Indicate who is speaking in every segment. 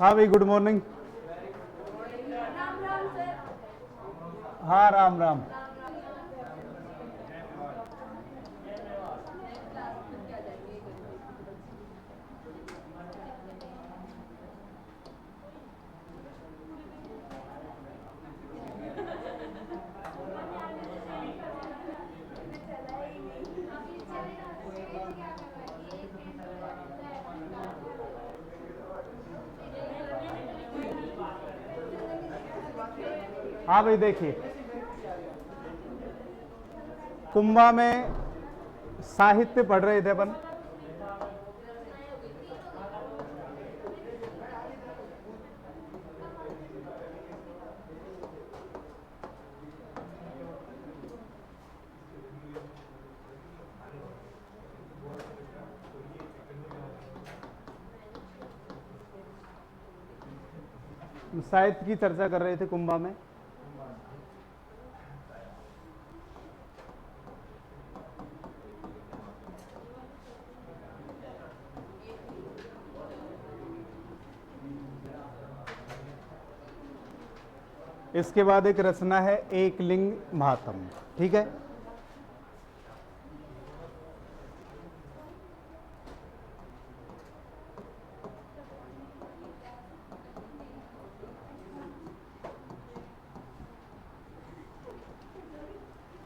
Speaker 1: हाँ भाई, good morning. हाँ, राम राम। हाँ भाई, देखिए, कुंभा में साहित्य पढ़ रहे थे अपन। साहित्य की चर्चा कर रहे थे कुंभा में। इसके बाद एक रचना है एकलिंग महात्म्य, ठीक है।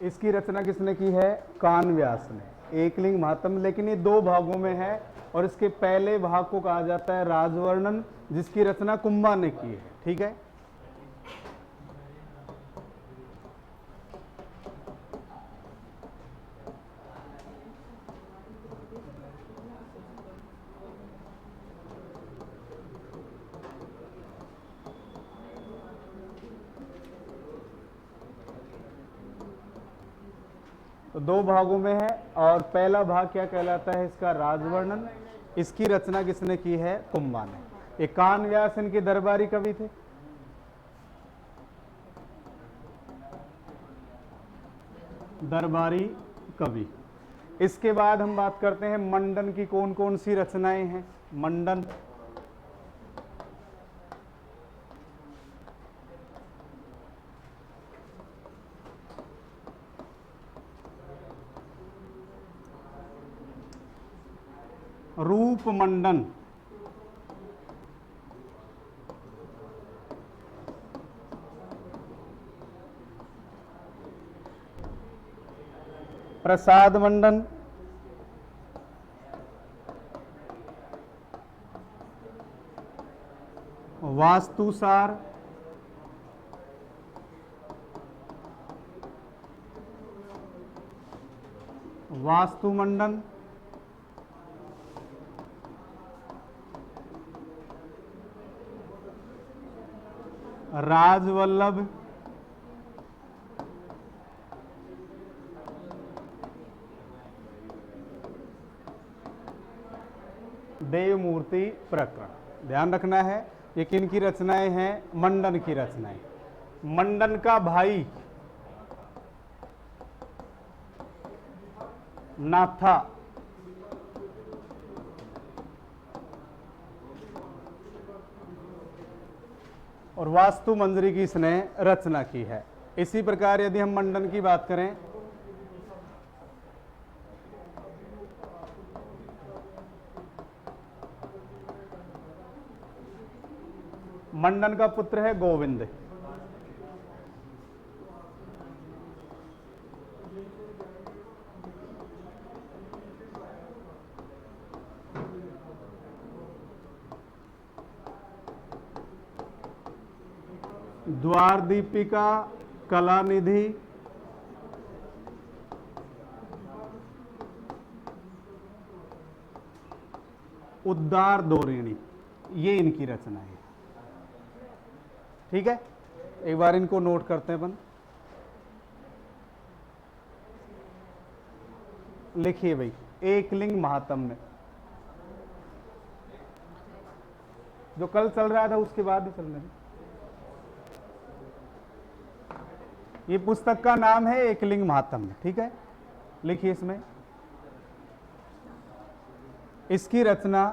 Speaker 1: इसकी रचना किसने की है? कान व्यास ने। एकलिंग महात्म्य, लेकिन ये दो भागों में है और इसके पहले भाग को कहा जाता है राजवर्णन, जिसकी रचना कुंभा ने की है, ठीक है। तो दो भागों में है और पहला भाग क्या कहलाता है इसका? राजवर्णन। इसकी रचना किसने की है? कुंभा ने। ये कान व्यास इनके दरबारी कवि थे। दरबारी कवि। इसके बाद हम बात करते हैं मंडन की कौन कौन सी रचनाएं हैं। मंडन, रूप मंडन, प्रसाद मंडन, वास्तुसार, वास्तुमंडन, राजवल्लभ, देवमूर्ति प्रकरण। ध्यान रखना है ये किन की रचनाएं हैं? मंडन की रचनाएं। मंडन का भाई नाथा और वास्तु मंजरी की इसने रचना की है। इसी प्रकार यदि हम मंडन की बात करें, मंडन का पुत्र है गोविंद। द्वार दीपिका, कलानिधि, उद्दार दोरिणी, ये इनकी रचना है, ठीक है। एक बार इनको नोट करते हैं अपन। लिखिए भाई, एकलिंग महात्म्य जो कल चल रहा था उसके बाद ही चलने में। ये पुस्तक का नाम है एकलिंग महात्म्य, ठीक है। लिखिए इसमें, इसकी रचना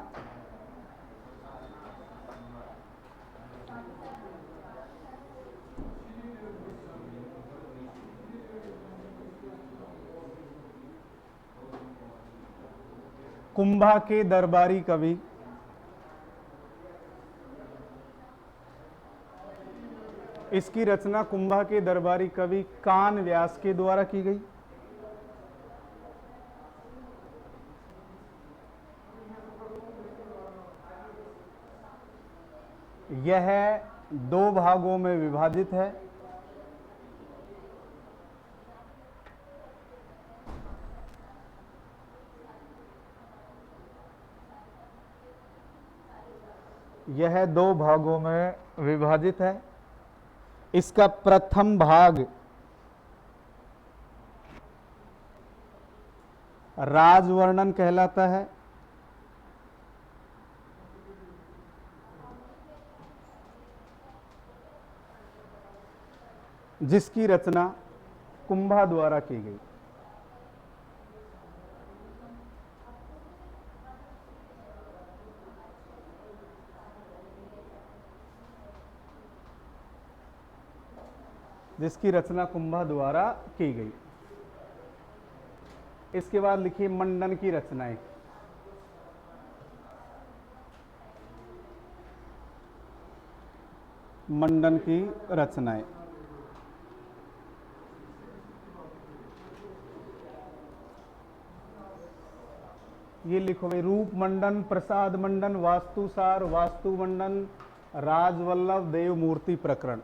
Speaker 1: कुंभा के दरबारी कवि, इसकी रचना कुंभा के दरबारी कवि कान व्यास के द्वारा की गई। यह 2 भागों में विभाजित है। यह 2 भागों में विभाजित है। इसका प्रथम भाग राजवर्णन कहलाता है, जिसकी रचना कुंभा द्वारा की गई। जिसकी रचना कुंभा द्वारा की गई। इसके बाद लिखिए मंडन की रचनाएं। मंडन की रचनाएं, ये लिखो भाई। रूप मंडन, प्रसाद मंडन, वास्तुसार, वास्तु मंडन, राजवल्लभ, देवमूर्ति प्रकरण।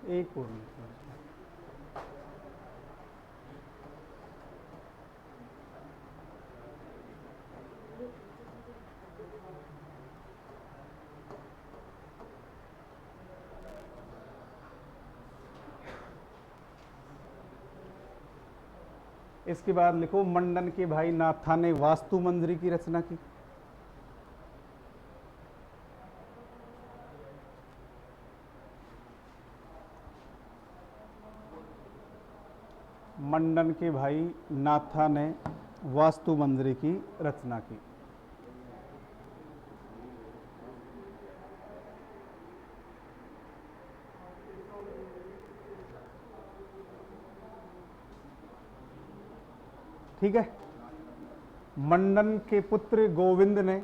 Speaker 1: एक और इसके बाद लिखो मंडन के भाई नाथा ने वास्तु मंजरी की रचना की। मंडन के भाई नाथा ने वास्तु मंजरी की रचना की। ठीक है। मंडन के पुत्र गोविंद ने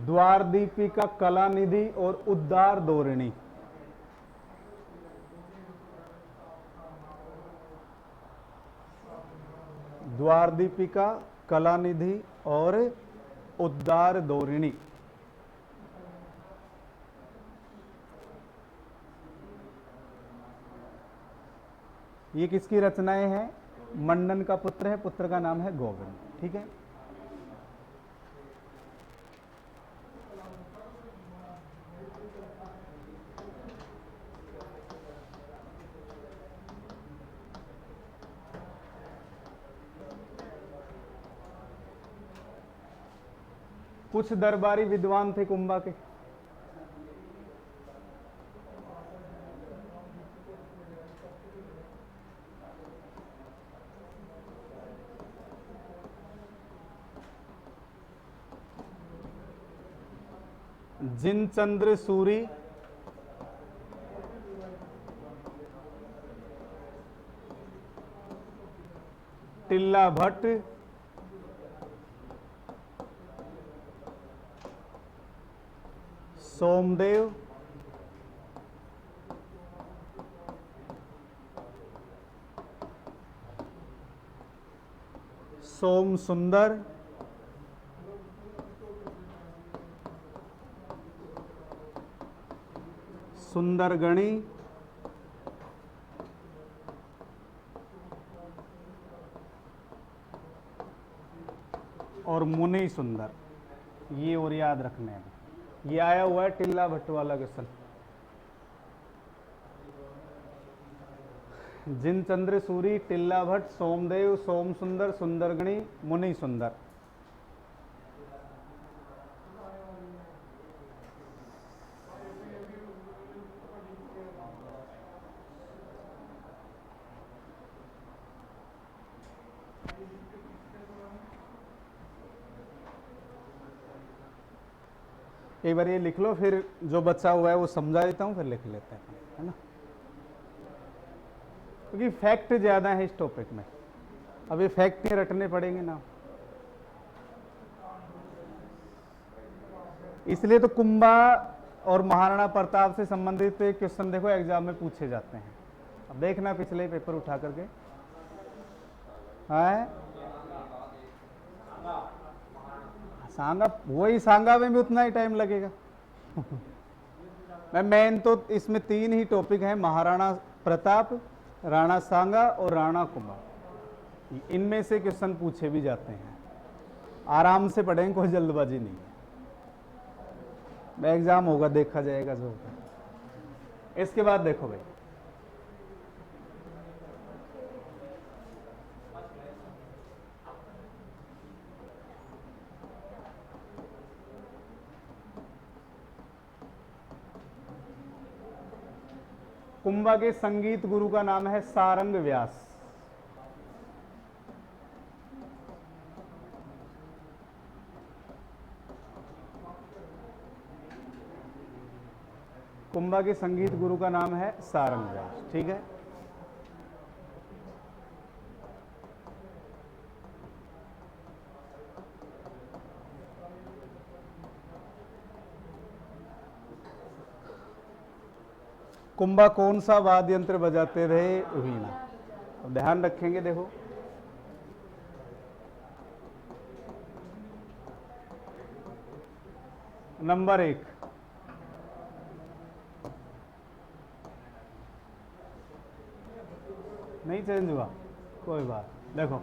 Speaker 1: द्वारदीपिका, कलानिधि और उद्दार धोरणी, द्वारदीपिका, कलानिधि और उद्दार धोरणी। ये किसकी रचनाएं हैं? मंडन का पुत्र है, पुत्र का नाम है गोविंद। ठीक है। कुछ दरबारी विद्वान थे कुंभा के। जिनचंद्र सूरी, टिल्ला भट्ट, सोमदेव, सोम सुंदर, सुंदरगणी, और मुनि सुंदर। ये और याद रखने हैं, ये आया हुआ है टिल्ला भट्ट वाला क्वेश्चन। जिन चंद्र सूरी, टिल्ला भट्ट, सोमदेव, सोम सुंदर, सुंदरगणी, मुनि सुंदर। एक बार ये लिख लो, फिर जो बचा हुआ है वो समझा देता हूं, फिर लिख लेते हैं, है ना, क्योंकि फैक्ट ज्यादा है इस टॉपिक में। अब ये फैक्ट नहीं रटने पड़ेंगे ना, इसलिए तो कुंभा और महाराणा प्रताप से संबंधित क्वेश्चन देखो एग्जाम में पूछे जाते हैं। अब देखना पिछले पेपर उठा करके, है सांगा, वही सांगा में भी उतना ही टाइम लगेगा। मैं मेन तो इसमें 3 ही टॉपिक हैं, महाराणा प्रताप, राणा सांगा और राणा कुंभा। इनमें से क्वेश्चन पूछे भी जाते हैं, आराम से पढ़ेंगे, कोई जल्दबाजी नहीं है। एग्जाम होगा, देखा जाएगा जो होगा। इसके बाद देखो भाई, कुंभा के संगीत गुरु का नाम है सारंग व्यास। कुंभा के संगीत गुरु का नाम है सारंग व्यास, ठीक है। कुंभा कौन सा वाद्य यंत्र बजाते रहे? वीणा। अब ध्यान रखेंगे, देखो नंबर 1, नहीं चेंज हुआ, कोई बात। देखो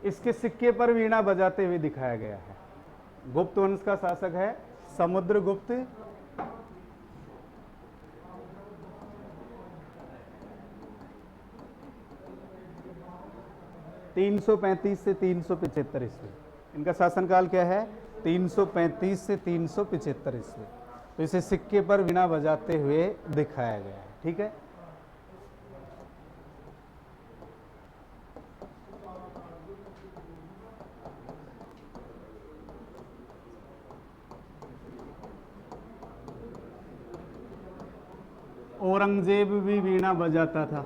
Speaker 1: इसके सिक्के पर वीणा बजाते हुए दिखाया गया है। गुप्त वंश का शासक है समुद्रगुप्त। (335 से 375 ईस्वी) इनका शासनकाल क्या है? 335 से 375 ईस्वी। तो इसे सिक्के पर वीणा बजाते हुए दिखाया गया है, ठीक है। औरंगजेब भी वीणा बजाता था।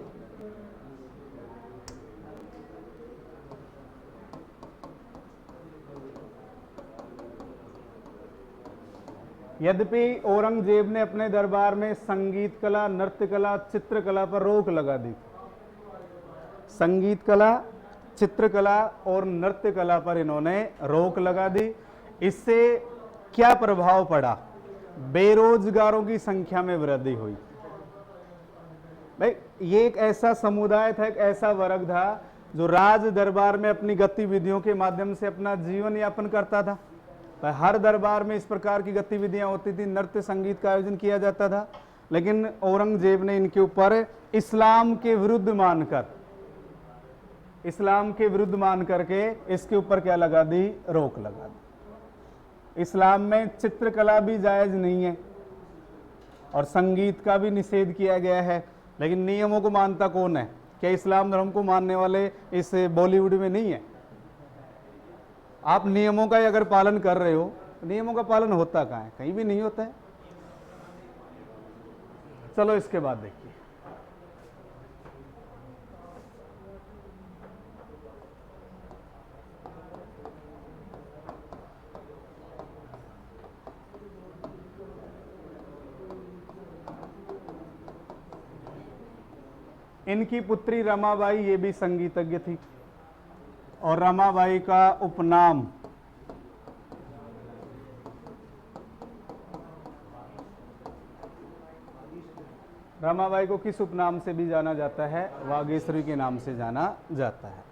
Speaker 1: यद्यपि औरंगजेब ने अपने दरबार में संगीत कला, नृत्य कला, चित्रकला पर रोक लगा दी। संगीत कला, चित्रकला और नृत्य कला पर इन्होंने रोक लगा दी। इससे क्या प्रभाव पड़ा? बेरोजगारों की संख्या में वृद्धि हुई। भाई ये एक ऐसा समुदाय था, एक ऐसा वर्ग था जो राज दरबार में अपनी गतिविधियों के माध्यम से अपना जीवन यापन करता था। तो हर दरबार में इस प्रकार की गतिविधियां होती थी, नृत्य संगीत का आयोजन किया जाता था। लेकिन औरंगजेब ने इनके ऊपर इस्लाम के विरुद्ध मानकर के इसके ऊपर क्या लगा दी? रोक लगा दी। इस्लाम में चित्रकला भी जायज नहीं है और संगीत का भी निषेध किया गया है। लेकिन नियमों को मानता कौन है? क्या इस्लाम धर्म को मानने वाले इस बॉलीवुड में नहीं है? आप नियमों का ही अगर पालन कर रहे हो, नियमों का पालन होता कहाँ है? कहीं भी नहीं होता है। चलो इसके बाद देखिए, इनकी पुत्री रमाबाई ये भी संगीतज्ञ थी, और रमाबाई का उपनाम रमाबाई को किस उपनाम से भी जाना जाता है? वागीश्वरी के नाम से जाना जाता है।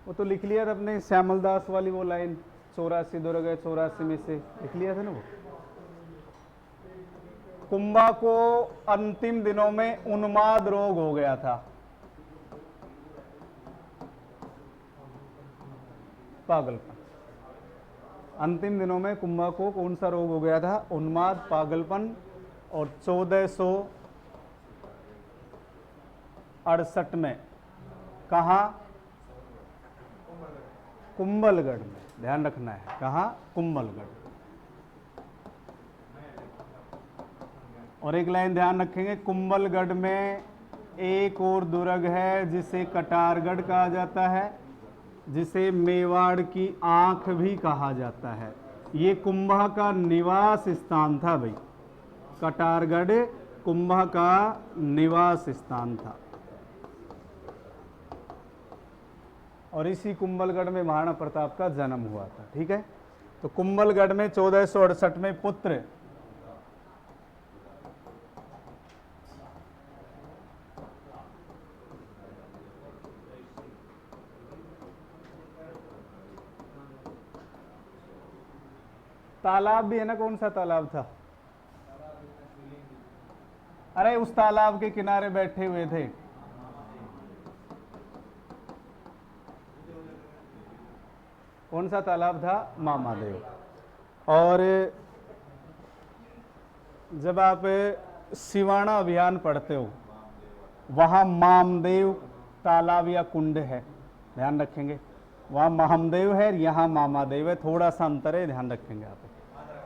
Speaker 1: वो तो लिख लिया था अपने श्यामल दास वाली वो लाइन, 84 दुर्ग है 84 में से लिख लिया था ना वो। कुंभा को अंतिम दिनों में उन्माद रोग हो गया था, पागलपन। अंतिम दिनों में कुंभा को कौन सा रोग हो गया था? उन्माद, पागलपन। और 1468 में कहा? कुंभलगढ़ में, ध्यान रखना है, कहा? कुंभलगढ़। और एक लाइन ध्यान रखेंगे, कुंभलगढ़ में एक और दुर्ग है जिसे कटारगढ़ कहा जाता है, जिसे मेवाड़ की आंख भी कहा जाता है। ये कुंभा का निवास स्थान था भाई, कटारगढ़ कुंभा का निवास स्थान था। और इसी कुंभलगढ़ में महाराणा प्रताप का जन्म हुआ था। ठीक है, तो कुंभलगढ़ में 1468 में पुत्र तालाब भी है ना, कौन सा तालाब था? अरे उस तालाब के किनारे बैठे हुए थे, कौन सा तालाब था? मामादेव। और जब आप सिवाना अभियान पढ़ते हो, वहाँ मामदेव तालाब या कुंड है, ध्यान रखेंगे। वहाँ महामदेव है, यहाँ मामादेव है, थोड़ा सा अंतर है, ध्यान रखेंगे आप।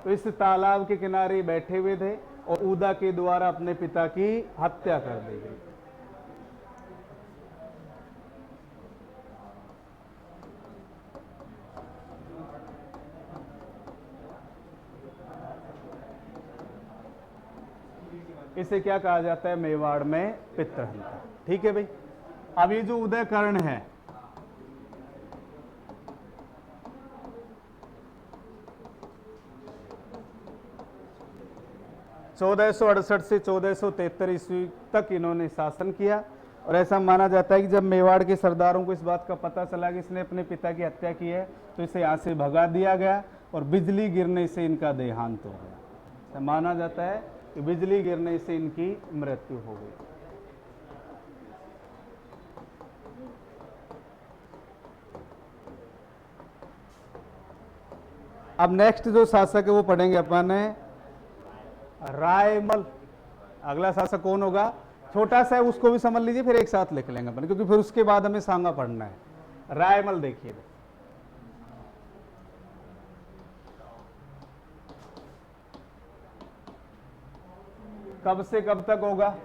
Speaker 1: तो इस तालाब के किनारे बैठे हुए थे और उदा के द्वारा अपने पिता की हत्या कर दी गई। इसे क्या कहा जाता है? मेवाड़ में पितृहंता। ठीक है भाई। अब ये जो उदयकर्ण है, चौदह सौ 68 से 1473 ईस्वी तक इन्होंने शासन किया। और ऐसा माना जाता है कि जब मेवाड़ के सरदारों को इस बात का पता चला कि इसने अपने पिता की हत्या की है, तो इसे यहाँ से भगा दिया गया और बिजली गिरने से इनका देहांत हो गया। माना जाता है कि बिजली गिरने से इनकी मृत्यु हो गई। अब नेक्स्ट जो शासक है वो पढ़ेंगे अपन है रायमल। अगला शासक कौन होगा? छोटा सा है, उसको भी समझ लीजिए, फिर एक साथ लिख लेंगे अपन, क्योंकि फिर उसके बाद हमें सांगा पढ़ना है। रायमल देखिए, कब से कब तक होगा?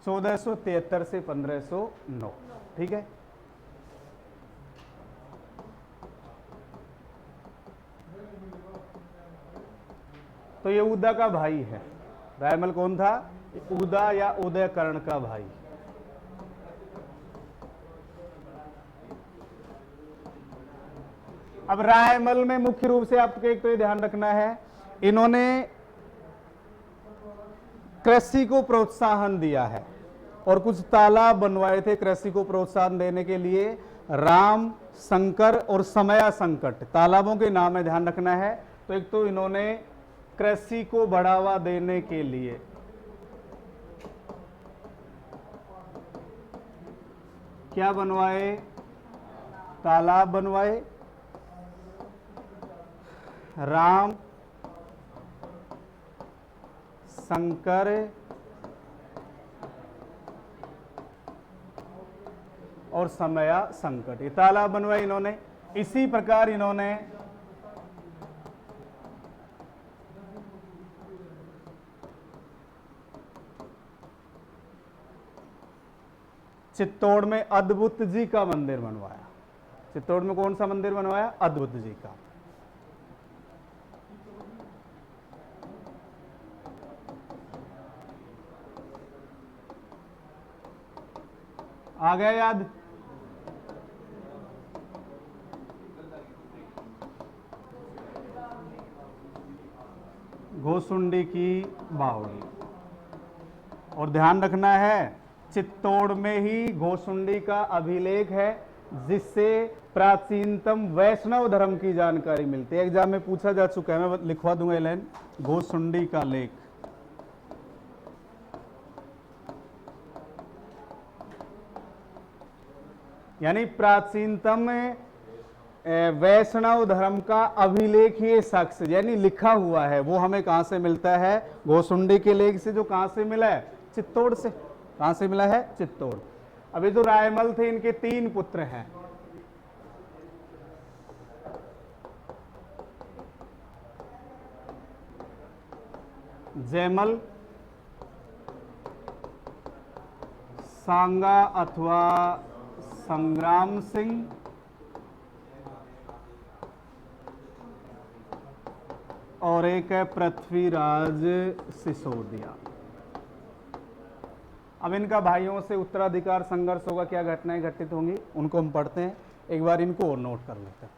Speaker 1: चौदह सौ 73 से 1509। ठीक है। तो ये उदा का भाई है। रायमल कौन था? उदा या उदयकर्ण का भाई। अब रायमल में मुख्य रूप से आपको एक तो ये ध्यान रखना है, इन्होंने कृषि को प्रोत्साहन दिया है और कुछ तालाब बनवाए थे कृषि को प्रोत्साहन देने के लिए। राम, शंकर और समया संकट तालाबों के नाम है, ध्यान रखना है। तो एक तो इन्होंने कृषि को बढ़ावा देने के लिए क्या बनवाए? तालाब बनवाए। राम शंकर और समया संकट, ये तालाब बनवाए इन्होंने। इसी प्रकार इन्होंने चित्तौड़ में अद्भुत जी का मंदिर बनवाया। चित्तौड़ में कौन सा मंदिर बनवाया? अद्भुत जी का। आ गया याद? घोसुंडी की बावड़ी। और ध्यान रखना है, चित्तौड़ में ही घोसुंडी का अभिलेख है जिससे प्राचीनतम वैष्णव धर्म की जानकारी मिलती है। एग्जाम में पूछा जा चुका है, मैं लिखवा दूंगा ये लाइन, घोसुंडी का लेख। यानी प्राचीनतम वैष्णव धर्म का अभिलेख ये साक्ष्य यानी लिखा हुआ है, वो हमें कहां से मिलता है? घोसुंडी के लेख से। जो कहां से मिला है? चित्तौड़ से। कहां से मिला है? चित्तौड़। अब ये जो रायमल थे, इनके 3 पुत्र हैं। जयमल, सांगा अथवा संग्राम सिंह और एक है पृथ्वीराज सिसोदिया। अब इनका भाइयों से उत्तराधिकार संघर्ष होगा, क्या घटनाएं घटित होंगी उनको हम पढ़ते हैं। एक बार इनको और नोट कर लेते हैं।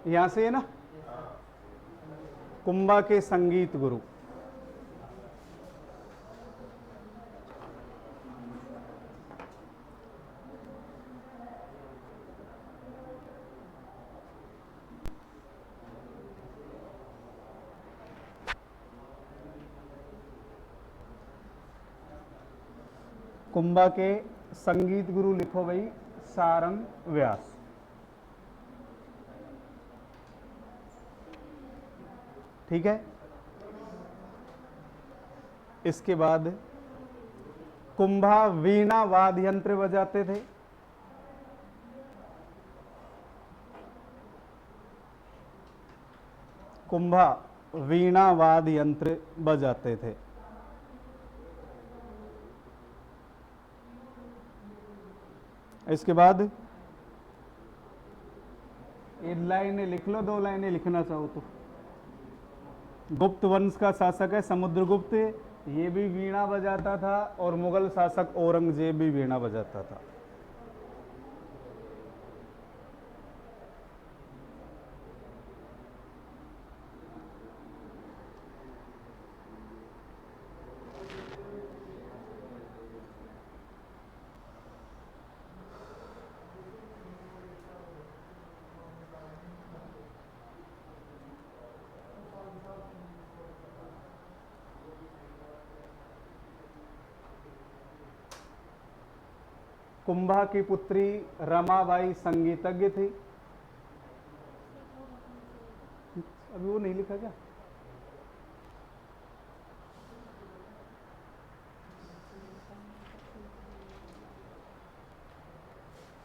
Speaker 1: यहां से है ना, कुंभा के संगीत गुरु। कुंभा के संगीत गुरु लिखो भाई, सारंग व्यास। ठीक है। इसके बाद कुंभा वीणा वाद्य यंत्र बजाते थे। कुंभा वीणा वाद्य यंत्र बजाते थे। इसके बाद एक लाइनें लिख लो, 2 लाइनें लिखना चाहो तो। गुप्त वंश का शासक है समुद्रगुप्त, ये भी वीणा बजाता था, और मुगल शासक औरंगजेब भी वीणा बजाता था। कुंभा की पुत्री रमाबाई संगीतज्ञ थी। अभी वो नहीं लिखा क्या?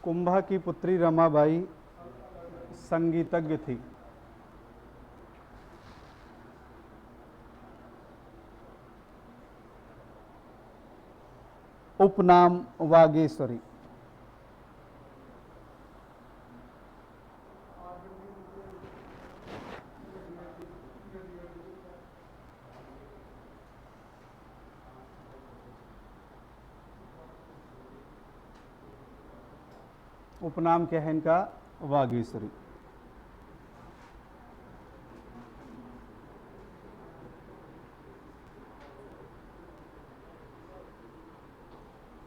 Speaker 1: कुंभा की पुत्री रमाबाई संगीतज्ञ थी। उपनाम वागेश्वरी। उपनाम क्या है इनका? वागीश्वरी।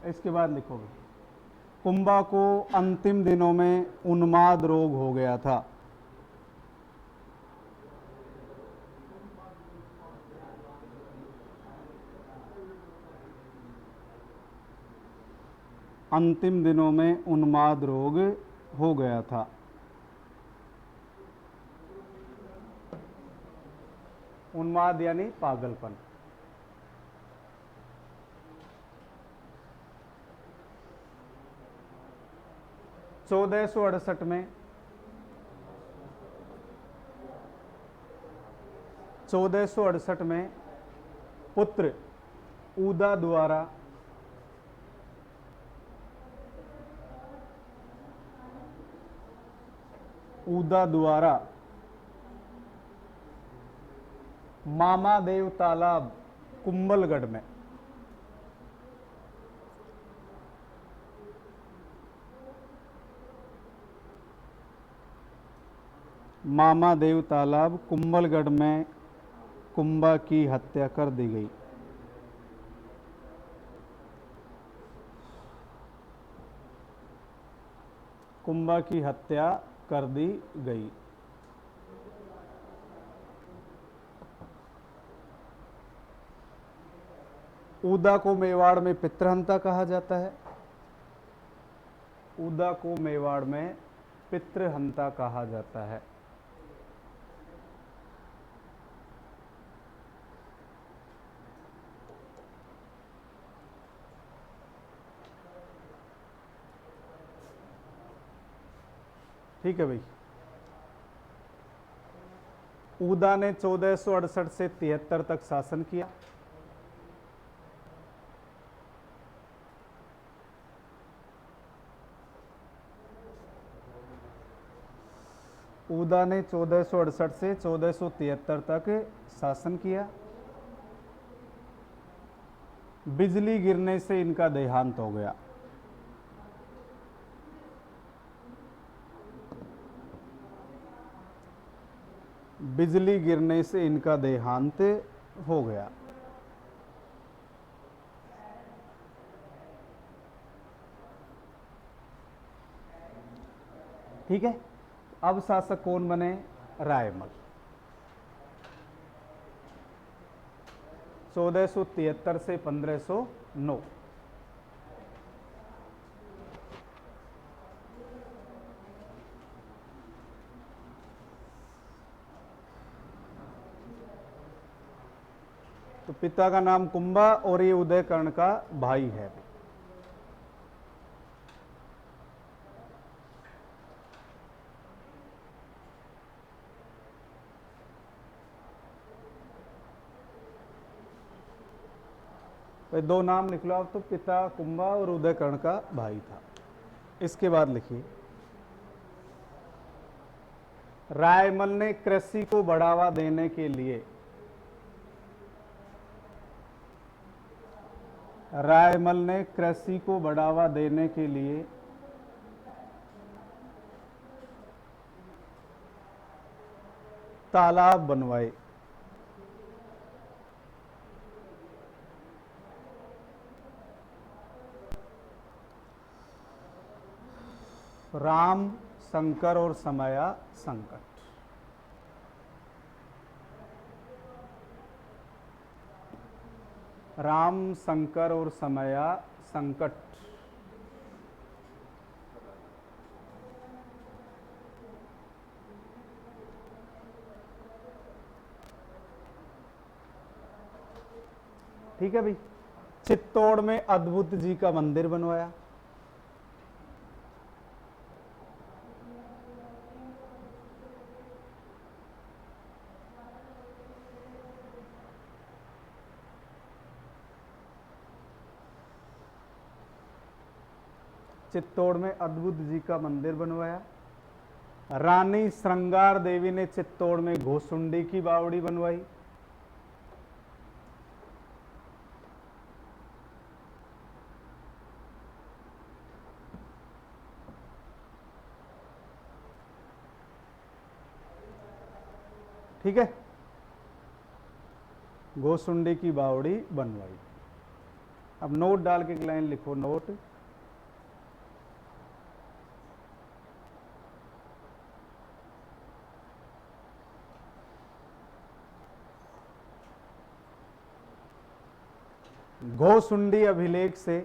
Speaker 1: इसके बाद लिखोगे, कुंभा को अंतिम दिनों में उन्माद रोग हो गया था। अंतिम दिनों में उन्माद रोग हो गया था। उन्माद यानी पागलपन। चौदह सौ अड़सठ में 1468 में पुत्र उदा द्वारा मामादेव तालाब कुंभलगढ़ में मामादेव तालाब कुंभलगढ़ में कुंभा की हत्या कर दी गई। कुंभा की हत्या कर दी गई। उदा को मेवाड़ में पितृहंता कहा जाता है। उदा को मेवाड़ में पितृहंता कहा जाता है। ठीक है भाई। उदा ने 1468 से 73 तक शासन किया। उदा ने 1468 से 1473 तक शासन किया। बिजली गिरने से इनका देहांत हो गया। बिजली गिरने से इनका देहांत हो गया। ठीक है। अब शासक कौन बने? रायमल। 1473 से 1509। तो पिता का नाम कुंभा और ये उदयकर्ण का भाई है। भाई दो नाम लिख लो आप, तो पिता कुंभा और उदयकर्ण का भाई था। इसके बाद लिखिए, रायमल ने कृषि को बढ़ावा देने के लिए रायमल ने कृषि को बढ़ावा देने के लिए तालाब बनवाए। राम, शंकर और समया संकट। राम, शंकर और समया संकट। ठीक है भाई। चित्तौड़ में अद्भुत जी का मंदिर बनवाया। चित्तौड़ में अद्भुत जी का मंदिर बनवाया। रानी श्रृंगार देवी ने चित्तौड़ में घोसुंडी की बावड़ी बनवाई। ठीक है, घोसुंडी की बावड़ी बनवाई। अब नोट डाल के एक लाइन लिखो, नोट। घोसुंडी अभिलेख से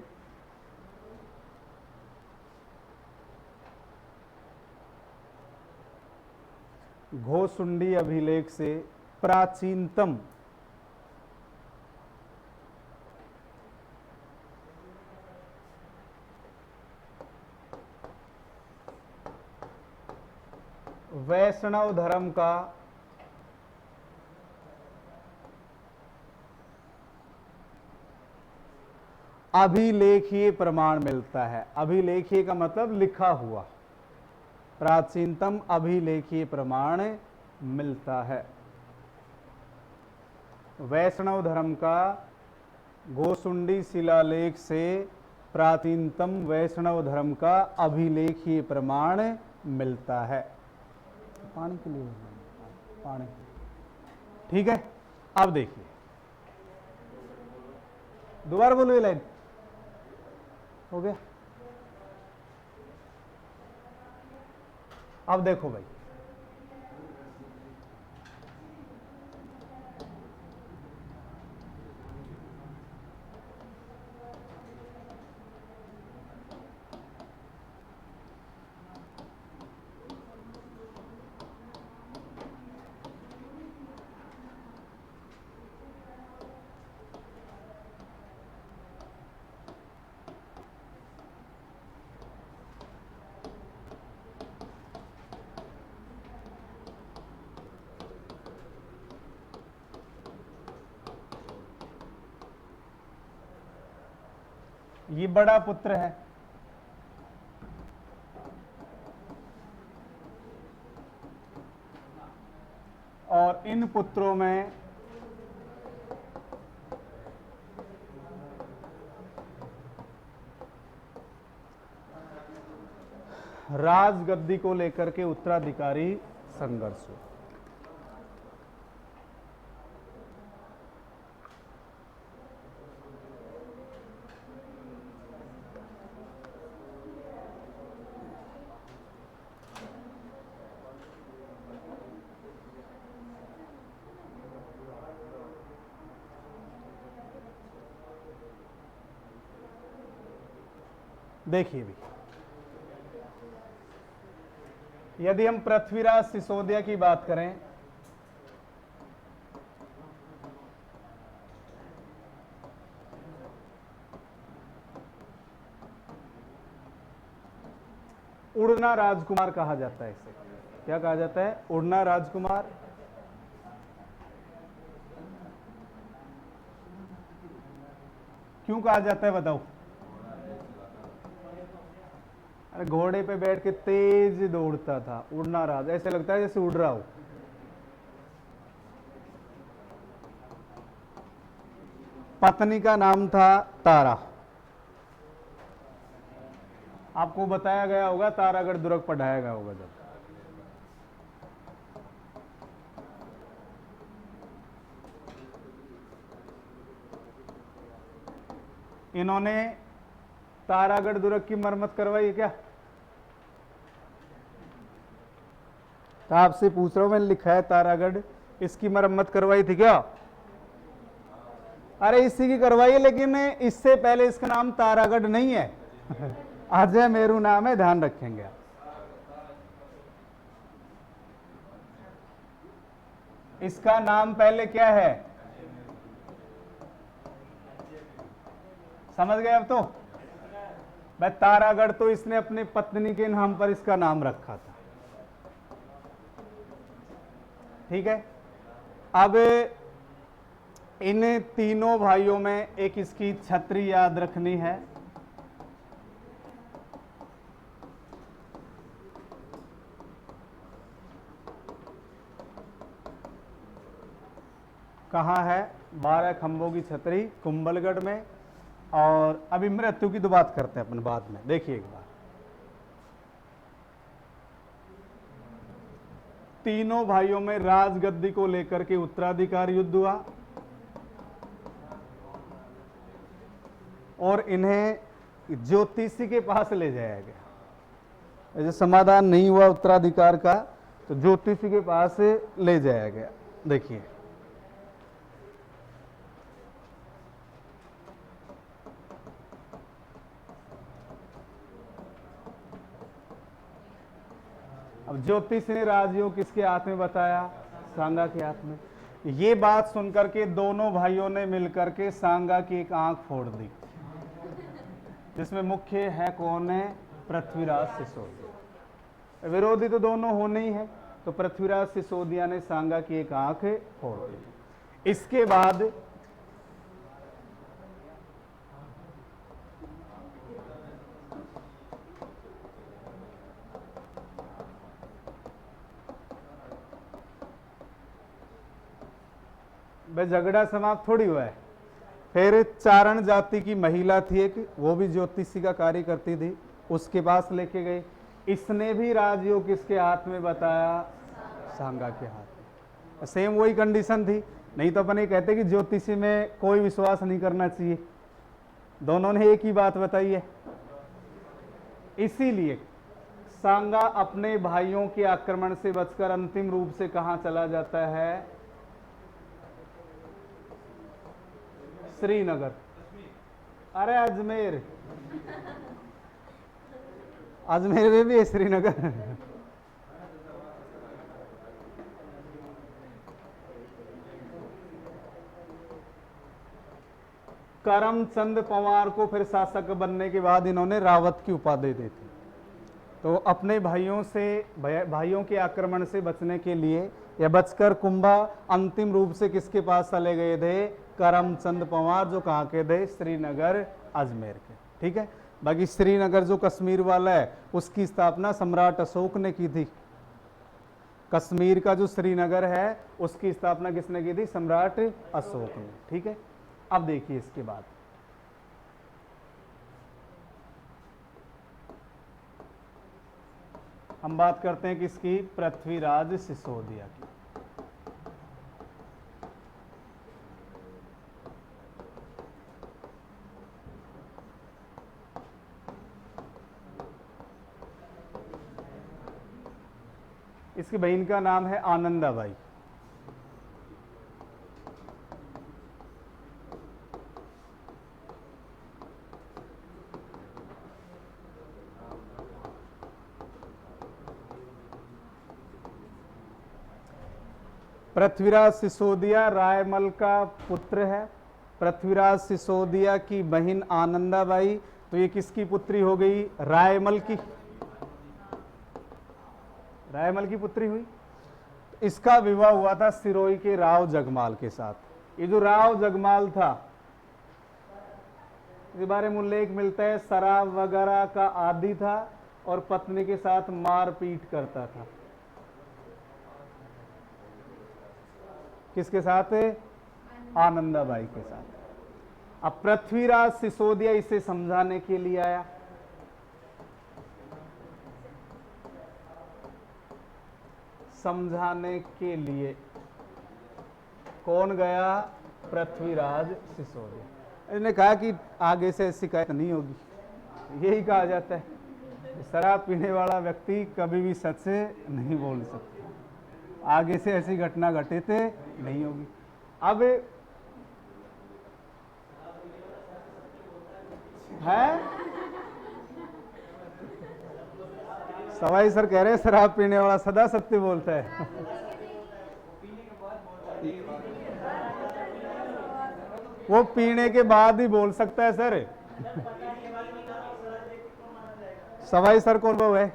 Speaker 1: घोसुंडी अभिलेख से प्राचीनतम वैष्णव धर्म का अभिलेखीय प्रमाण मिलता है। अभिलेखीय का मतलब लिखा हुआ, प्राचीनतम अभिलेखीय प्रमाण मिलता है। वैष्णव धर्म का घोसुंडी शिलालेख से प्राचीनतम वैष्णव धर्म का अभिलेखीय प्रमाण मिलता है। पानी के लिए पानी, ठीक है। अब देखिए, दोबारा बोलो ये लाइन, हो गया। अब देखो भाई, ये बड़ा पुत्र है, और इन पुत्रों में राजगद्दी को लेकर के उत्तराधिकारी संघर्ष हुआ। देखिए भी, यदि हम पृथ्वीराज सिसोदिया की बात करें, उड़ना राजकुमार कहा जाता है इसे। क्या कहा जाता है? उड़ना राजकुमार। क्यों कहा जाता है बताओ? अरे घोड़े पे बैठ के तेज दौड़ता था, उड़ना राज, ऐसे लगता है जैसे उड़ रहा हो। पत्नी का नाम था तारा। आपको बताया गया होगा, तारागढ़ दुर्ग पढ़ाया गया होगा जब। इन्होंने तारागढ़ दुर्ग की मरम्मत करवाई है क्या? तो आपसे पूछ रहा हूं, मैंने लिखा है तारागढ़, इसकी मरम्मत करवाई थी क्या? अरे इसी की करवाई है, लेकिन इससे पहले इसका नाम तारागढ़ नहीं है। अजय मेरू नाम है, ध्यान रखेंगे आप। इसका नाम पहले क्या है? समझ गए अब तो? भाई तारागढ़ तो इसने अपनी पत्नी के नाम पर इसका नाम रखा था, ठीक है। अब इन तीनों भाइयों में एक इसकी छतरी याद रखनी है। कहाँ है? 12 खंभों की छतरी कुंभलगढ़ में। और अभी मृत्यु की तो बात करते हैं अपन बाद में। देखिए एक बार, तीनों भाइयों में राजगद्दी को लेकर के उत्तराधिकार युद्ध हुआ और इन्हें ज्योतिषी के पास ले जाया गया। जब समाधान नहीं हुआ उत्तराधिकार का तो ज्योतिषी के पास ले जाया गया। देखिए, अब अब ज्योतिष ने राजयोग किसके हाथ में बताया? सांगा के हाथ में। ये बात सुनकर के दोनों भाइयों ने मिलकर के सांगा की एक आंख फोड़ दी, जिसमें मुख्य है कौन है? पृथ्वीराज सिसोदिया। विरोधी तो दोनों होने ही है, तो पृथ्वीराज सिसोदिया ने सांगा की एक आंख फोड़ दी। इसके बाद वह झगड़ा समाप्त थोड़ी हुआ है। फिर चारण जाति की महिला थी एक, वो भी ज्योतिषी का कार्य करती थी, उसके पास लेके गए। इसने भी राजयोग किसके हाथ में बताया? सांगा के हाथ में। सेम वही कंडीशन थी, नहीं तो अपन ये कहते कि ज्योतिषी में कोई विश्वास नहीं करना चाहिए। दोनों ने एक ही बात बताई है। इसीलिए सांगा अपने भाइयों के आक्रमण से बचकर अंतिम रूप से कहां चला जाता है? श्रीनगर। अरे अजमेर, अजमेर में भी है श्रीनगर। करमचंद पंवार को फिर शासक बनने के बाद इन्होंने रावत की उपाधि दी थी। तो अपने भाइयों के आक्रमण से बचने के लिए या बचकर कुंभा अंतिम रूप से किसके पास चले गए थे? करमचंद पंवार, जो कहाँ के थे? श्रीनगर अजमेर के। ठीक है। बाकी श्रीनगर जो कश्मीर वाला है, उसकी स्थापना सम्राट अशोक ने की थी। कश्मीर का जो श्रीनगर है, उसकी स्थापना किसने की थी? सम्राट अशोक ने। ठीक है। अब देखिए इसके बाद हम बात करते हैं किसकी? पृथ्वीराज सिसोदिया की। इसकी बहन का नाम है आनंदाबाई। पृथ्वीराज सिसोदिया रायमल का पुत्र है। पृथ्वीराज सिसोदिया की बहन आनंदाबाई, तो ये किसकी पुत्री हो गई? रायमल की। रायमल की पुत्री हुई। इसका विवाह हुआ था सिरोही के राव जगमाल के साथ। ये जो राव जगमाल था, इसके बारे में उल्लेख मिलता है शराब वगैरह का आदी था और पत्नी के साथ मारपीट करता था। किसके साथ? आनंदाबाई के साथ। अब पृथ्वीराज सिसोदिया इसे समझाने के लिए आया। समझाने के लिए कौन गया? पृथ्वीराज सिसोदिया। इसने कहा कि आगे से शिकायत नहीं होगी। यही कहा जाता है, शराब पीने वाला व्यक्ति कभी भी सच नहीं बोल सकता। आगे से ऐसी घटना घटित नहीं होगी। अब है सवाई सर कह रहे हैं शराब पीने वाला सदा सत्य बोलता है। वो पीने के बाद ही बोल सकता है सर। सवाई सर को अनुभव है।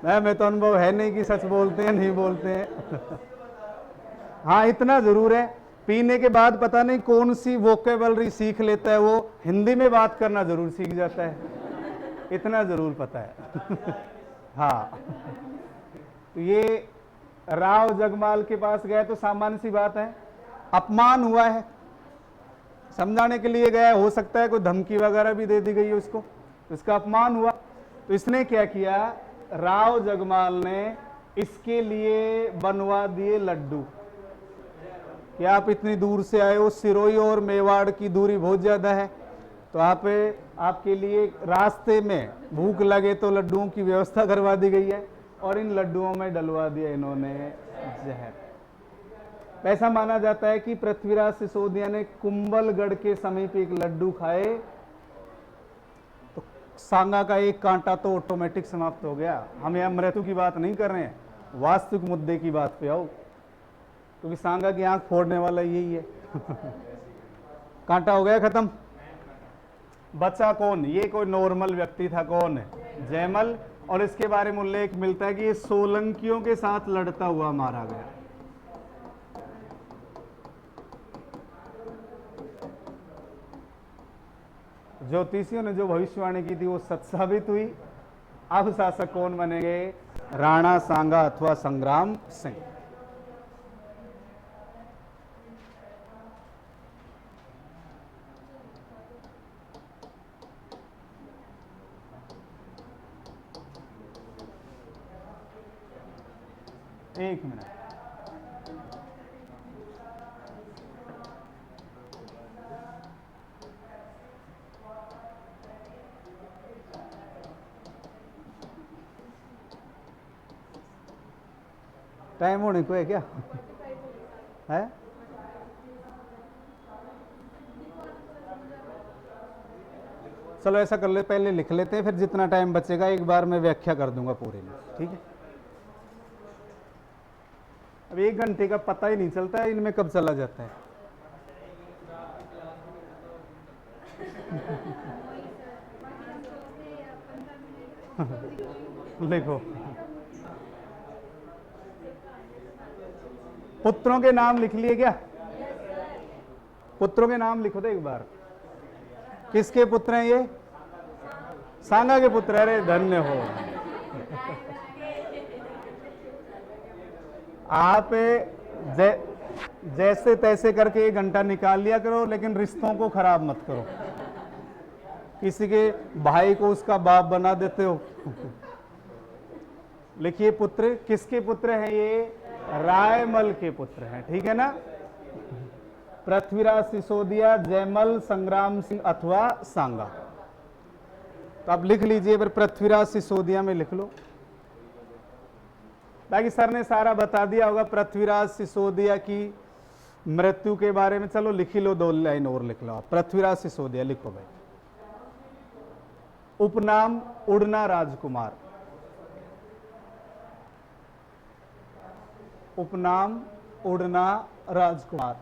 Speaker 1: मैं तो अनुभव है नहीं कि सच बोलते हैं नहीं बोलते हैं। हाँ इतना जरूर है, पीने के बाद पता नहीं कौन सी वोकेबलरी सीख लेता है, वो हिंदी में बात करना जरूर सीख जाता है, इतना जरूर पता है। हाँ तो ये राव जगमाल के पास गए तो सामान्य सी बात है, अपमान हुआ है, समझाने के लिए गया, हो सकता है कोई धमकी वगैरह भी दे दी गई है उसको, इसका अपमान हुआ। तो इसने क्या किया, राव जगमाल ने इसके लिए बनवा दिए लड्डू कि आप इतनी दूर से आए हो, सिरोही और मेवाड़ की दूरी बहुत ज्यादा है, तो आपके लिए रास्ते में भूख लगे तो लड्डुओं की व्यवस्था करवा दी गई है, और इन लड्डुओं में डलवा दिया इन्होंने जहर। ऐसा माना जाता है कि पृथ्वीराज सिसोदिया ने कुंभलगढ़ के समीप एक लड्डू खाए, तो सांगा का एक कांटा तो ऑटोमेटिक समाप्त हो गया। हम यहाँ मृत्यु की बात नहीं कर रहे हैं, वास्तविक मुद्दे की बात पे आओ, क्योंकि सांगा की आंख फोड़ने वाला यही है। कांटा हो गया खत्म। बचा कौन? ये कोई नॉर्मल व्यक्ति था, कौन है? जयमल। और इसके बारे में उल्लेख मिलता है कि ये सोलंकियों के साथ लड़ता हुआ मारा गया। ज्योतिषियों ने जो भविष्यवाणी की थी वो सच साबित हुई। अब शासक कौन बनेंगे? राणा सांगा अथवा संग्राम सिंह। एक मिनट, टाइम होने को है क्या? है? चलो ऐसा कर ले, पहले लिख लेते हैं, फिर जितना टाइम बचेगा एक बार मैं व्याख्या कर दूंगा पूरे में, ठीक है? अब 1 घंटे का पता ही नहीं चलता है इनमें कब चला जाता है। लिखो, पुत्रों के नाम लिख लिए क्या? पुत्रों के नाम लिखो तो एक बार। किसके पुत्र हैं ये? सांगा के पुत्र। अरे धन्य हो आप। जैसे तैसे करके 1 घंटा निकाल लिया करो, लेकिन रिश्तों को खराब मत करो। किसी के भाई को उसका बाप बना देते हो। लिखिए पुत्र, किसके पुत्र हैं ये? रायमल के पुत्र हैं, ठीक है ना? पृथ्वीराज सिसोदिया, जयमल, संग्राम सिंह अथवा सांगा। तो आप लिख लीजिए, फिर पृथ्वीराज सिसोदिया में लिख लो। बाकी सर ने सारा बता दिया होगा पृथ्वीराज सिसोदिया की मृत्यु के बारे में। चलो लिख ही लो, 2 लाइन और लिख लो आप। पृथ्वीराज सिसोदिया लिखो भाई। उपनाम उड़ना राजकुमार। उपनाम उड़ना राजकुमार।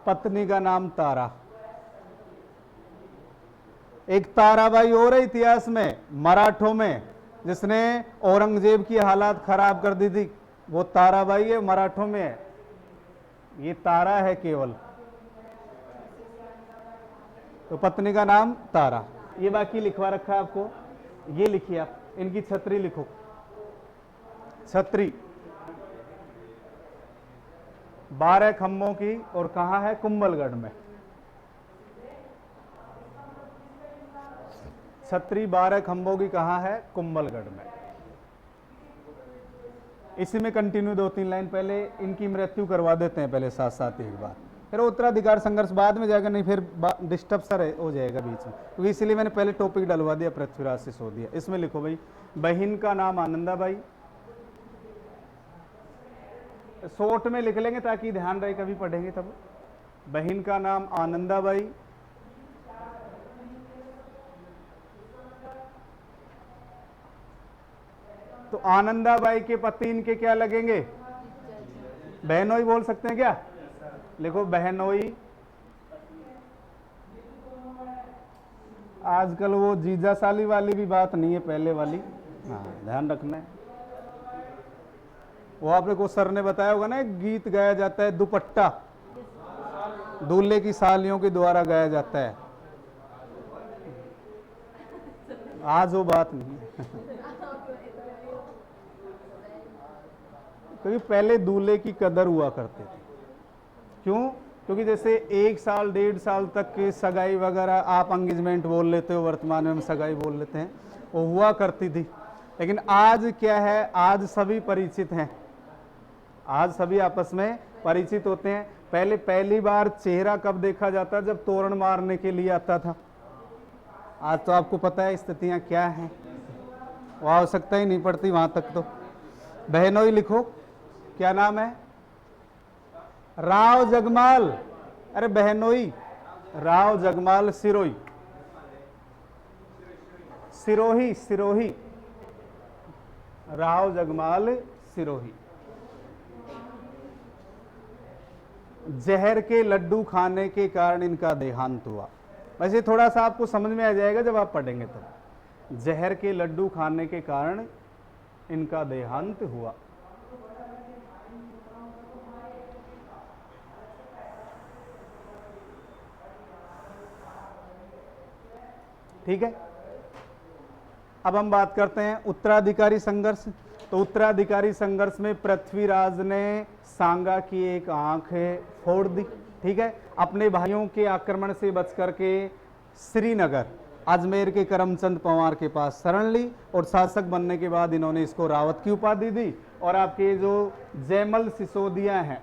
Speaker 1: पत्नी का नाम तारा। एक ताराबाई और है इतिहास में, मराठों में, जिसने औरंगजेब की हालात खराब कर दी थी, वो ताराबाई है, मराठों में है। ये तारा है केवल। तो पत्नी का नाम तारा। ये बाकी लिखवा रखा है आपको, ये लिखिए आप। इनकी छतरी लिखो, छतरी 12 खंभों की, और कहाँ है? कुंभलगढ़ में। छतरी 12 खंभों की कहाँ है? कुंभलगढ़ में। इसी में कंटिन्यू 2-3 लाइन पहले इनकी मृत्यु करवा देते हैं पहले साथ साथ एक बार, फिर उत्तराधिकार संघर्ष बाद में जाएगा, नहीं फिर डिस्टर्ब सा हो जाएगा बीच में। तो इसलिए मैंने पहले टॉपिक डलवा दिया पृथ्वीराज सिसोदिया। इसमें लिखो भाई, बहन का नाम आनंदाबाई। शॉर्ट में लिख लेंगे ताकि ध्यान रहे, कभी पढ़ेंगे तब। बहन का नाम आनंदाबाई। तो आनंदाबाई के पति इनके क्या लगेंगे? बहनोई बोल सकते हैं क्या? लिखो बहनोई। आजकल वो जीजा साली वाली भी बात नहीं है, पहले वाली। हाँ, ध्यान रखना है। वो आपने को सर ने बताया होगा ना, एक गीत गाया जाता है दुपट्टा, दूल्हे की सालियों के द्वारा गाया जाता है। आज वो बात नहीं है। क्योंकि पहले दूल्हे की कदर हुआ करते थे। क्यों? क्योंकि जैसे 1 साल 1.5 साल तक की सगाई वगैरह, आप एंगेजमेंट बोल लेते हो, वर्तमान में हम सगाई बोल लेते हैं, वो हुआ करती थी। लेकिन आज क्या है? आज सभी परिचित हैं, आज सभी आपस में परिचित होते हैं। पहले पहली बार चेहरा कब देखा जाता? जब तोरण मारने के लिए आता था। आज तो आपको पता है स्थितियां क्या हैं, वो आवश्यकता ही नहीं पड़ती वहां तक। तो बहनोई लिखो, क्या नाम है? राव जगमाल, अरे बहनोई, राव जगमाल सिरोही, सिरोही सिरोही, राव जगमाल सिरोही। जहर के लड्डू खाने के कारण इनका देहांत हुआ। वैसे थोड़ा सा आपको समझ में आ जाएगा जब आप पढ़ेंगे तो। जहर के लड्डू खाने के कारण इनका देहांत हुआ। ठीक है, अब हम बात करते हैं उत्तराधिकारी संघर्ष। तो उत्तराधिकारी संघर्ष में पृथ्वीराज ने सांगा की एक आंख फोड़ दी। ठीक है, अपने भाइयों के आक्रमण से बच करके श्रीनगर अजमेर के करमचंद पंवार के पास शरण ली और शासक बनने के बाद इन्होंने इसको रावत की उपाधि दी। और आपके जो जयमल सिसोदिया हैं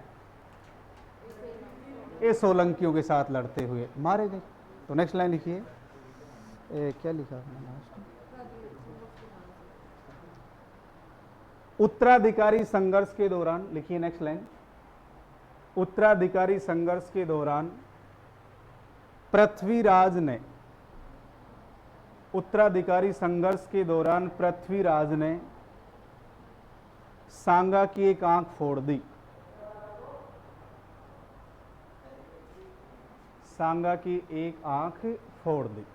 Speaker 1: ये सोलंकियों के साथ लड़ते हुए मारे गए। तो नेक्स्ट लाइन लिखिए, क्या लिखा आपने? उत्तराधिकारी संघर्ष के दौरान, लिखिए नेक्स्ट लाइन, उत्तराधिकारी संघर्ष के दौरान पृथ्वीराज ने, उत्तराधिकारी संघर्ष के दौरान पृथ्वीराज ने सांगा की एक आंख फोड़ दी। सांगा की एक आंख फोड़ दी।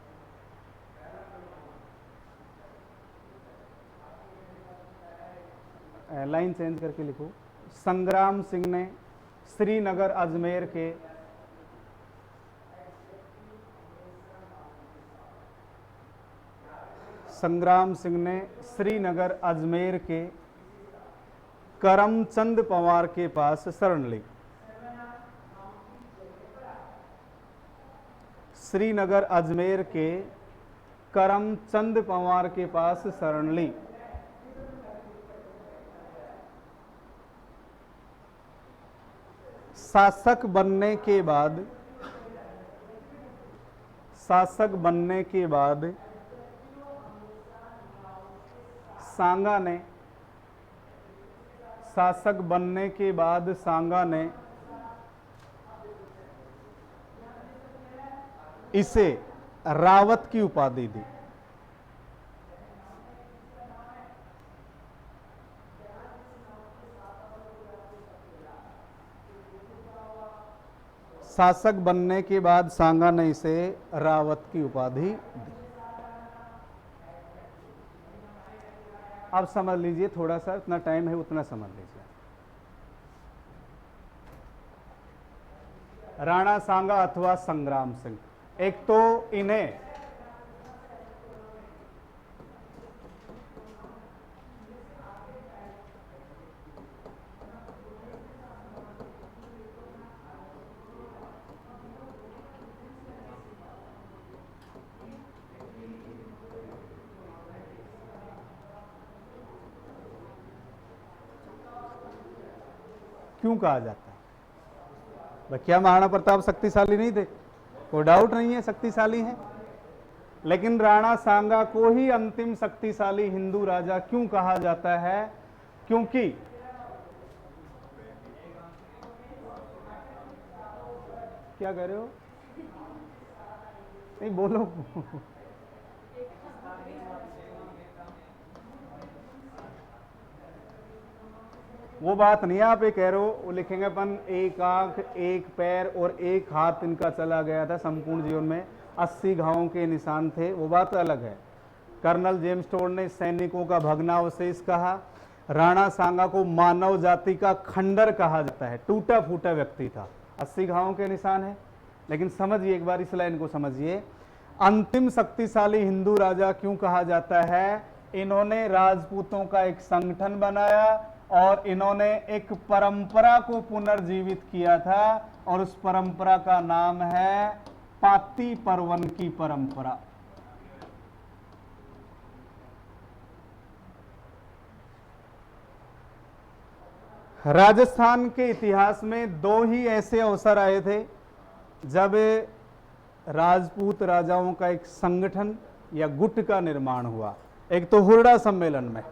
Speaker 1: लाइन चेंज करके लिखो। संग्राम सिंह ने श्रीनगर अजमेर के संग्राम सिंह ने श्रीनगर अजमेर के करमचंद पंवार के पास शरण ली। श्रीनगर अजमेर के करमचंद पंवार के पास शरण ली। शासक बनने के बाद, शासक बनने के बाद सांगा ने, शासक बनने के बाद सांगा ने इसे रावत की उपाधि दी। शासक बनने के बाद सांगा ने इसे रावत की उपाधि दी। अब समझ लीजिए, थोड़ा सा इतना टाइम है उतना समझ लीजिए। राणा सांगा अथवा संग्राम सिंह, एक तो इन्हें क्यों कहा जाता है? क्या महाराणा प्रताप शक्तिशाली नहीं थे? कोई डाउट नहीं है, शक्तिशाली हैं। लेकिन राणा सांगा को ही अंतिम शक्तिशाली हिंदू राजा क्यों कहा जाता है? क्योंकि क्या कह रहे हो? नहीं बोलो। वो बात नहीं है, आप ये कह रहे हो। वो लिखेंगे अपन एक आंख, एक पैर और एक हाथ इनका चला गया था संपूर्ण जीवन में, 80 घावों के निशान थे, वो बात अलग है। कर्नल जेम्स टोड ने सैनिकों का भग्नावशेष कहा। राणा सांगा को मानव जाति का खंडर कहा जाता है, टूटा फूटा व्यक्ति था, 80 घावों के निशान है। लेकिन समझिए, एक बार इस लाइन को समझिए, अंतिम शक्तिशाली हिंदू राजा क्यों कहा जाता है? इन्होंने राजपूतों का एक संगठन बनाया और इन्होंने एक परंपरा को पुनर्जीवित किया था और उस परंपरा का नाम है पाती परवन की परंपरा। राजस्थान के इतिहास में दो ही ऐसे अवसर आए थे जब राजपूत राजाओं का एक संगठन या गुट का निर्माण हुआ। एक तो हुरडा सम्मेलन में,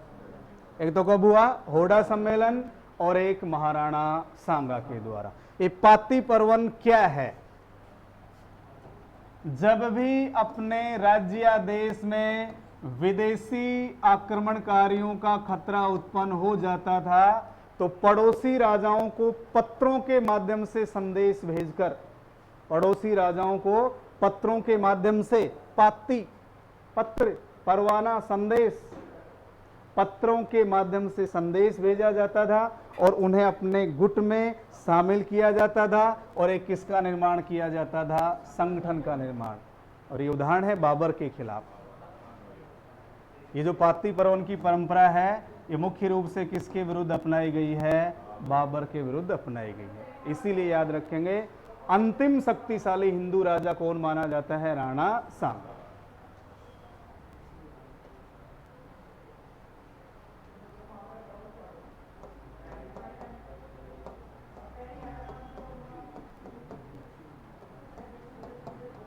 Speaker 1: एक तो कब हुआ? हुरडा सम्मेलन, और एक महाराणा सांगा के द्वारा। ये पाती पर्वन क्या है? जब भी अपने राज्य या देश में विदेशी आक्रमणकारियों का खतरा उत्पन्न हो जाता था तो पड़ोसी राजाओं को पत्रों के माध्यम से संदेश भेजकर, पड़ोसी राजाओं को पत्रों के माध्यम से, पाती, पत्र, परवाना, संदेश, पत्रों के माध्यम से संदेश भेजा जाता था और उन्हें अपने गुट में शामिल किया जाता था और एक किसका निर्माण किया जाता था? संगठन का निर्माण। और ये उदाहरण है बाबर के खिलाफ। ये जो पाती पर्वन की परंपरा है ये मुख्य रूप से किसके विरुद्ध अपनाई गई है? बाबर के विरुद्ध अपनाई गई है। इसीलिए याद रखेंगे अंतिम शक्तिशाली हिंदू राजा कौन माना जाता है? राणा सांगा।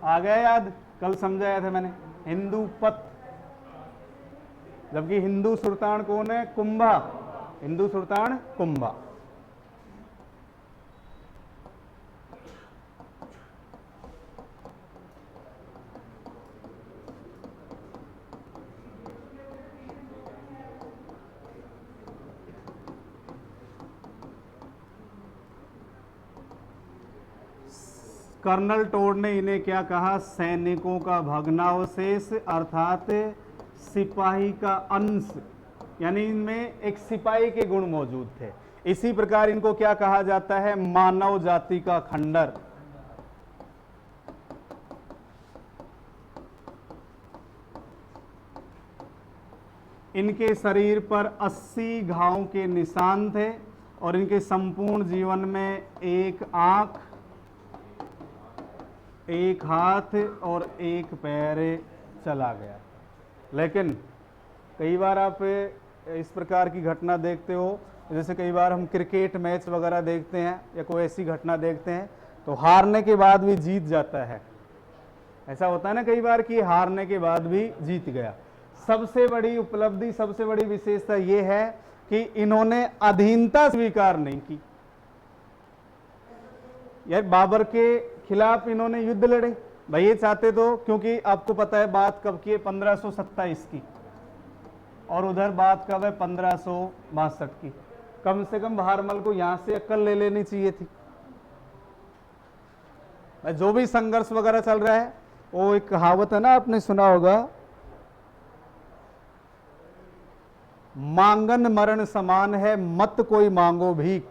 Speaker 1: आ गया याद? कल समझाया था मैंने, हिंदू पथ, जबकि हिंदू सुल्तान कौन है? कुंभा। हिंदू सुल्तान कुंभा। कर्नल टोड ने इन्हें क्या कहा? सैनिकों का भग्नावशेष अर्थात सिपाही का अंश, यानी इनमें एक सिपाही के गुण मौजूद थे। इसी प्रकार इनको क्या कहा जाता है? मानव जाति का खंडर। इनके शरीर पर 80 घावों के निशान थे और इनके संपूर्ण जीवन में एक आंख, एक हाथ और एक पैर चला गया। लेकिन कई बार आप इस प्रकार की घटना देखते हो, जैसे कई बार हम क्रिकेट मैच वगैरह देखते हैं या कोई ऐसी घटना देखते हैं तो हारने के बाद भी जीत जाता है। ऐसा होता है ना कई बार कि हारने के बाद भी जीत गया। सबसे बड़ी उपलब्धि, सबसे बड़ी विशेषता ये है कि इन्होंने अधीनता स्वीकार नहीं की। यार बाबर के खिलाफ इन्होंने युद्ध लड़े, भाई ये चाहते तो, क्योंकि आपको पता है बात कब की है? 1527 की, और उधर बात कब है? 1562 की। कम से कम बहारमल को यहां से अक्ल ले लेनी चाहिए थी। जो भी संघर्ष वगैरह चल रहा है, वो एक कहावत है ना, आपने सुना होगा, मांगन मरण समान है मत कोई मांगो भीख।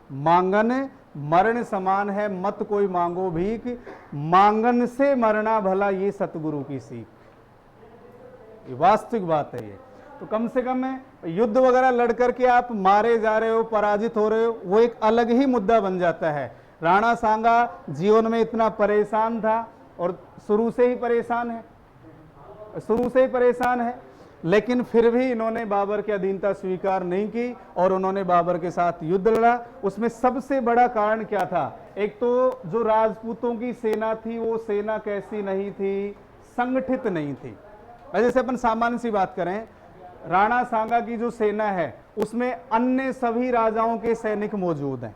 Speaker 1: मांगन मरण समान है मत कोई मांगो भीख, मांगन से मरना भला ये सतगुरु की सीख। ये वास्तविक बात है ये। तो कम से कम युद्ध वगैरह लड़ करके आप मारे जा रहे हो, पराजित हो रहे हो, वो एक अलग ही मुद्दा बन जाता है। राणा सांगा जीवन में इतना परेशान था और शुरू से ही परेशान है, लेकिन फिर भी इन्होंने बाबर की अधीनता स्वीकार नहीं की और उन्होंने बाबर के साथ युद्ध लड़ा। उसमें सबसे बड़ा कारण क्या था? एक तो जो राजपूतों की सेना थी वो सेना कैसी नहीं थी? संगठित नहीं थी। जैसे अपन सामान्य सी बात करें, राणा सांगा की जो सेना है उसमें अन्य सभी राजाओं के सैनिक मौजूद हैं।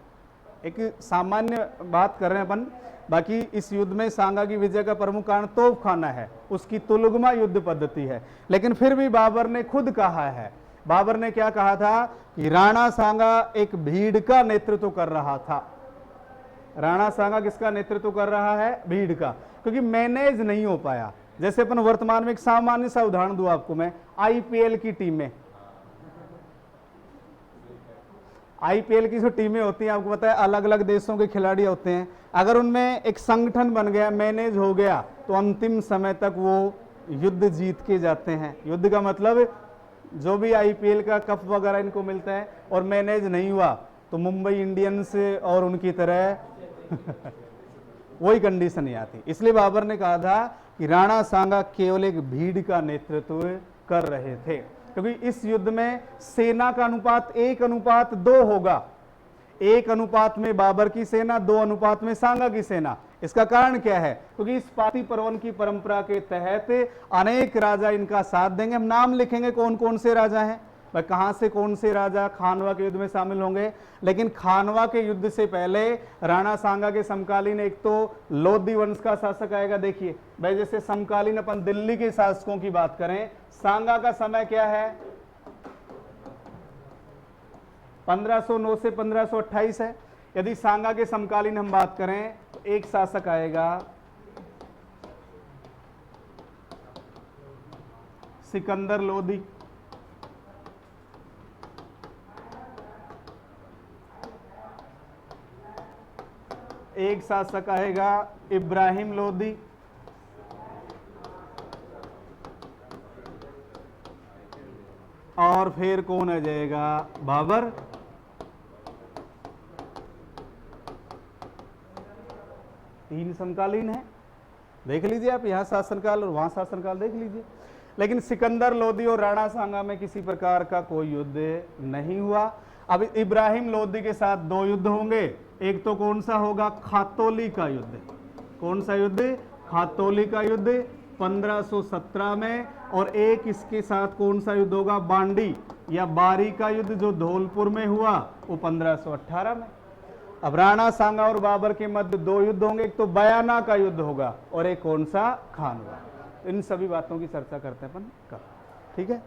Speaker 1: एक सामान्य बात कर रहे हैं अपन, बाकी इस युद्ध में सांगा की विजय का प्रमुख कारण तोपखाना है, उसकी तुलगमा युद्ध पद्धति है। लेकिन फिर भी बाबर ने खुद कहा है, बाबर ने क्या कहा था कि राणा सांगा एक भीड़ का नेतृत्व कर रहा था। राणा सांगा किसका नेतृत्व कर रहा है? भीड़ का, क्योंकि मैनेज नहीं हो पाया। जैसे अपन वर्तमान में एक सामान्य सा उदाहरण दूं आपको मैं, आईपीएल की टीमें, आईपीएल की जो टीमें होती हैं आपको पता है अलग अलग देशों के खिलाड़ी होते हैं। अगर उनमें एक संगठन बन गया, मैनेज हो गया, तो अंतिम समय तक वो युद्ध जीत के जाते हैं। युद्ध का मतलब जो भी आईपीएल का कप वगैरह इनको मिलता है, और मैनेज नहीं हुआ तो मुंबई इंडियंस और उनकी तरह वही कंडीशन नहीं आती। इसलिए बाबर ने कहा था कि राणा सांगा केवल एक भीड़ का नेतृत्व कर रहे थे, क्योंकि इस युद्ध में सेना का अनुपात 1:2 होगा। 1 अनुपात में बाबर की सेना, 2 अनुपात में सांगा की सेना। इसका कारण क्या है? क्योंकि इस पाती पर्वन की परंपरा के तहत अनेक राजा इनका साथ देंगे। हम नाम लिखेंगे कौन कौन से राजा हैं। भाई कहां से कौन से राजा खानवा के युद्ध में शामिल होंगे? लेकिन खानवा के युद्ध से पहले राणा सांगा के समकालीन एक तो लोधी वंश का शासक आएगा। देखिए भाई जैसे समकालीन अपन दिल्ली के शासकों की बात करें, सांगा का समय क्या है? 1509 से 1528 है। यदि सांगा के समकालीन हम बात करें तो एक शासक आएगा सिकंदर लोधी, एक शासक आएगा इब्राहिम लोधी, और फिर कौन आ जाएगा? बाबर। तीन समकालीन है, देख लीजिए आप, यहां शासनकाल और वहां शासनकाल देख लीजिए। लेकिन सिकंदर लोधी और राणा सांगा में किसी प्रकार का कोई युद्ध नहीं हुआ। अब इब्राहिम लोधी के साथ दो युद्ध होंगे, एक तो कौन सा होगा? खातौली का युद्ध। कौन सा युद्ध? खातौली का युद्ध 1517 में, और एक इसके साथ कौन सा युद्ध होगा? बांडी या बारी का युद्ध जो धौलपुर में हुआ वो 1518 में। अब राणा सांगा और बाबर के मध्य दो युद्ध होंगे, एक तो बयाना का युद्ध होगा और एक कौन सा? खानवा। इन सभी बातों की चर्चा करते हैं अपन कल, ठीक है।